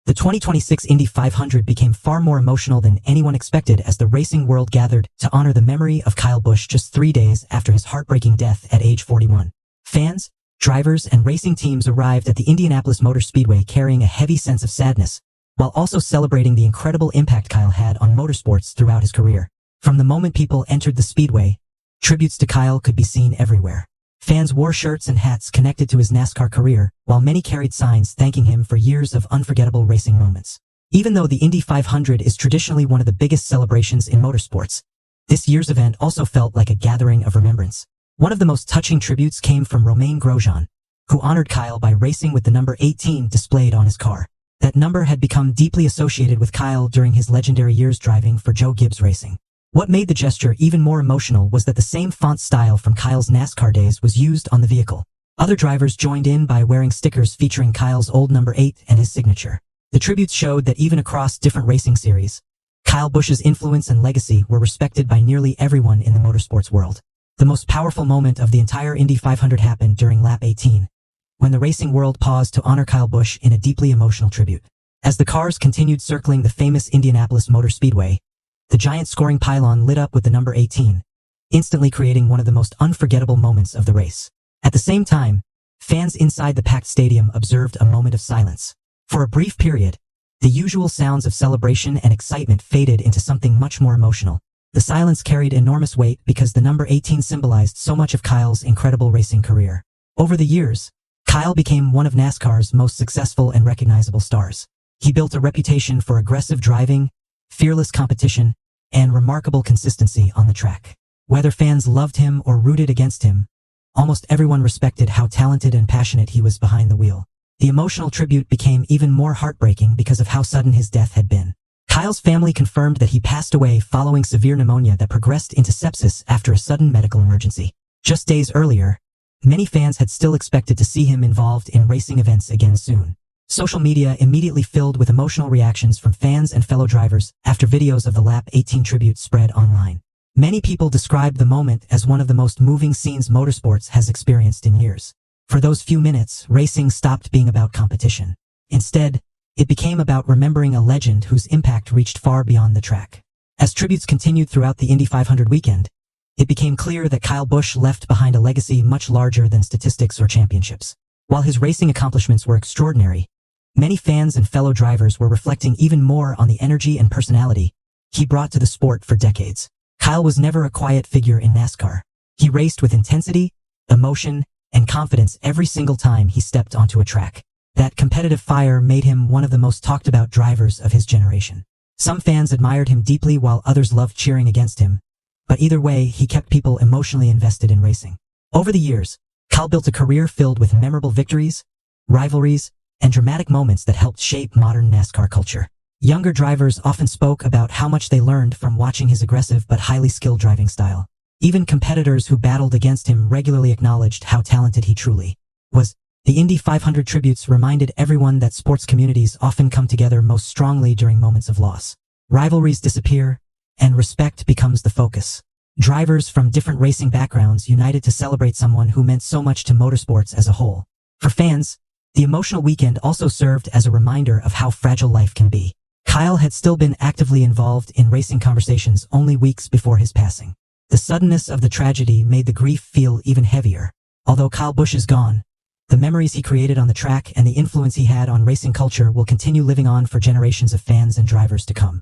The 2026 Indy 500 became far more emotional than anyone expected as the racing world gathered to honor the memory of Kyle Busch just 3 days after his heartbreaking death at age 41. Fans, drivers, and racing teams arrived at the Indianapolis Motor Speedway carrying a heavy sense of sadness, while also celebrating the incredible impact Kyle had on motorsports throughout his career. From the moment people entered the speedway, tributes to Kyle could be seen everywhere. Fans wore shirts and hats connected to his NASCAR career, while many carried signs thanking him for years of unforgettable racing moments. Even though the Indy 500 is traditionally one of the biggest celebrations in motorsports, this year's event also felt like a gathering of remembrance. One of the most touching tributes came from Romain Grosjean, who honored Kyle by racing with the number 18 displayed on his car. That number had become deeply associated with Kyle during his legendary years driving for Joe Gibbs Racing. What made the gesture even more emotional was that the same font style from Kyle's NASCAR days was used on the vehicle. Other drivers joined in by wearing stickers featuring Kyle's old number 8 and his signature. The tributes showed that even across different racing series, Kyle Busch's influence and legacy were respected by nearly everyone in the motorsports world. The most powerful moment of the entire Indy 500 happened during lap 18, when the racing world paused to honor Kyle Busch in a deeply emotional tribute. As the cars continued circling the famous Indianapolis Motor Speedway, the giant scoring pylon lit up with the number 18, instantly creating one of the most unforgettable moments of the race. At the same time, fans inside the packed stadium observed a moment of silence. For a brief period, the usual sounds of celebration and excitement faded into something much more emotional. The silence carried enormous weight because the number 18 symbolized so much of Kyle's incredible racing career. Over the years, Kyle became one of NASCAR's most successful and recognizable stars. He built a reputation for aggressive driving, fearless competition, and remarkable consistency on the track. Whether fans loved him or rooted against him, almost everyone respected how talented and passionate he was behind the wheel. The emotional tribute became even more heartbreaking because of how sudden his death had been. Kyle's family confirmed that he passed away following severe pneumonia that progressed into sepsis after a sudden medical emergency. Just days earlier, many fans had still expected to see him involved in racing events again soon. Social media immediately filled with emotional reactions from fans and fellow drivers after videos of the lap 18 tribute spread online. Many people described the moment as one of the most moving scenes motorsports has experienced in years. For those few minutes, racing stopped being about competition. Instead, it became about remembering a legend whose impact reached far beyond the track. As tributes continued throughout the Indy 500 weekend, it became clear that Kyle Busch left behind a legacy much larger than statistics or championships. While his racing accomplishments were extraordinary, many fans and fellow drivers were reflecting even more on the energy and personality he brought to the sport for decades. Kyle was never a quiet figure in NASCAR. He raced with intensity, emotion, and confidence every single time he stepped onto a track. That competitive fire made him one of the most talked about drivers of his generation. Some fans admired him deeply while others loved cheering against him, but either way, he kept people emotionally invested in racing. Over the years, Kyle built a career filled with memorable victories, rivalries, and dramatic moments that helped shape modern NASCAR culture. Younger drivers often spoke about how much they learned from watching his aggressive but highly skilled driving style. Even competitors who battled against him regularly acknowledged how talented he truly was. The Indy 500 tributes reminded everyone that sports communities often come together most strongly during moments of loss. Rivalries disappear, and respect becomes the focus. Drivers from different racing backgrounds united to celebrate someone who meant so much to motorsports as a whole. For fans, the emotional weekend also served as a reminder of how fragile life can be. Kyle had still been actively involved in racing conversations only weeks before his passing. The suddenness of the tragedy made the grief feel even heavier. Although Kyle Busch is gone, the memories he created on the track and the influence he had on racing culture will continue living on for generations of fans and drivers to come.